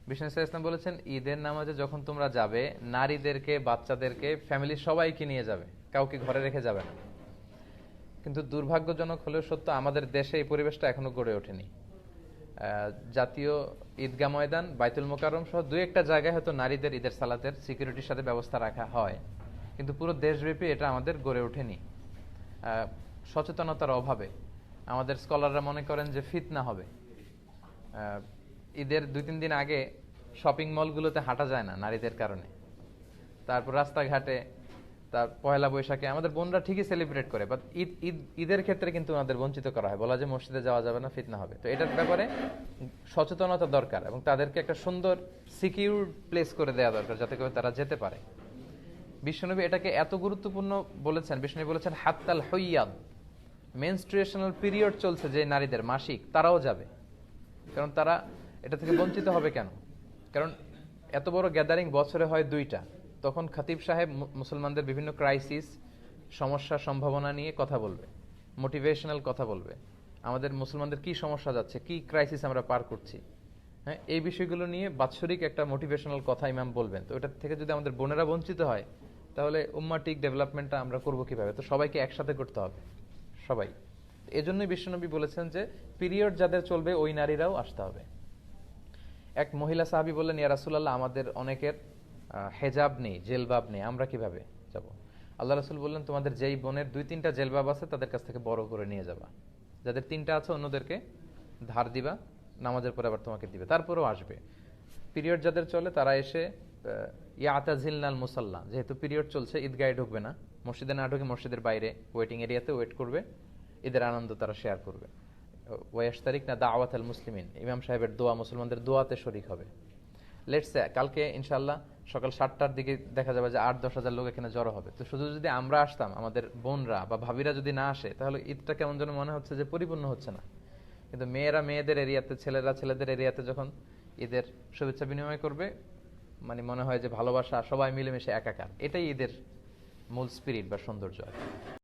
বিষ্ণু ইসলাম বলেছেন, ঈদের নামাজে যখন তোমরা যাবে, নারীদেরকে, বাচ্চাদেরকে, ফ্যামিলির সবাইকে নিয়ে যাবে, কাউকে ঘরে রেখে যাবে না। কিন্তু দুর্ভাগ্যজনক হলেও সত্য, আমাদের দেশে এই পরিবেশটা এখনো গড়ে ওঠেনি। জাতীয় ঈদগাহ ময়দান, বাইতুল মোকাররম সহ দুই একটা জায়গায় হয়তো নারীদের ঈদের সালাতের সিকিউরিটির সাথে ব্যবস্থা রাখা হয়, কিন্তু পুরো দেশব্যাপী এটা আমাদের গড়ে ওঠেনি। সচেতনতার অভাবে আমাদের স্কলাররা মনে করেন যে ফিতনা হবে। ঈদের 2-3 দিন আগে শপিং মলগুলোতে হাঁটা যায় না নারীদের কারণে। তারপর রাস্তাঘাটে, তার পয়লা বৈশাখে আমাদের বোনরা ঠিকই সেলিব্রেট করে, বাট ঈদের ক্ষেত্রে কিন্তু ওনাদের বঞ্চিত করা হয়, বলা যে মসজিদে যাওয়া যাবে না, ফিতনা হবে। তো এটার ব্যাপারে সচেতনতা দরকার এবং তাদেরকে একটা সুন্দর সিকিউর প্লেস করে দেওয়া দরকার, যাতে করে তারা যেতে পারে। বিশ্বনবী এটাকে এত গুরুত্বপূর্ণ বলেছেন, বিশ্বনবী বলেছেন হাত্তাল হইয়াদ, মেনস্ট্রুয়েশনাল পিরিয়ড চলছে যে নারীদের, মাসিক, তারাও যাবে। কারণ তারা এটা থেকে বঞ্চিত হবে কেন? কারণ এত বড় গ্যাদারিং বছরে হয় 2টা, তখন খতিব সাহেব মুসলমানদের বিভিন্ন ক্রাইসিস, সমস্যা, সম্ভাবনা নিয়ে কথা বলবে, মোটিভেশনাল কথা বলবে, আমাদের মুসলমানদের কি সমস্যা যাচ্ছে, কি ক্রাইসিস আমরা পার করছি, হ্যাঁ, এই বিষয়গুলো নিয়ে বাৎসরিক একটা মোটিভেশনাল কথা ইমাম বলবেন। তো এটা থেকে যদি আমাদের বোনেরা বঞ্চিত হয়, তাহলে উম্মাটিক ডেভেলপমেন্টটা আমরা করবো কিভাবে? তো সবাইকে একসাথে করতে হবে, সবাই। এজন্যই বিশ্বনবী বলেছেন যে পিরিয়ড যাদের চলবে ওই নারীরাও আসতে হবে। এক মহিলা সাহাবী বললেন, ইয়া রাসূলুল্লাহ, আমাদের অনেকের হেজাব নেই, জেলবাব নেই, আমরা কিভাবে যাব? আল্লাহ রাসূল বললেন, তোমাদের যেই বোনের 2-3টা জেলবাব আছে তাদের কাছ থেকে বড় করে নিয়ে যাবা, যাদের 3টা আছে অন্যদেরকে ধার দিবা, নামাজের পরে আবার তোমাকে দিবে, তারপরেও আসবে। পিরিয়ড যাদের চলে তারা এসে ইয়াতাজিলনাল মুসাল্লা, যেহেতু পিরিয়ড চলছে ঈদগাহে ঢুকবে না, মসজিদে না ঢুকে মসজিদের বাইরে ওয়েটিং এরিয়াতে ওয়েট করবে, ঈদের আনন্দ তারা শেয়ার করবে। ওয়াশতারিক না দাওয়াত আল মুসলিমিন, ইমাম সাহেবের দোয়া, মুসলমানদের দোয়াতে শরীক হবে। লেটস সে কালকে ইনশাআল্লাহ সকাল 7টার দিকে দেখা যাবে যে 8-10 হাজার লোক এখানে জড়ো হবে। তো শুধু যদি আমরা আসতাম, আমাদের বোনরা বা ভাবিরা যদি না আসে, তাহলে ঈদটা কেমন যেন মনে হচ্ছে যে পরিপূর্ণ হচ্ছে না। কিন্তু মেয়েরা মেয়েদের এরিয়াতে, ছেলেরা ছেলেদের এরিয়াতে যখন ঈদের শুভেচ্ছা বিনিময় করবে, মানে মনে হয় যে ভালোবাসা, সবাই মিলেমিশে একাকার। এটাই ঈদের মূল স্পিরিট বা সৌন্দর্য আর কি।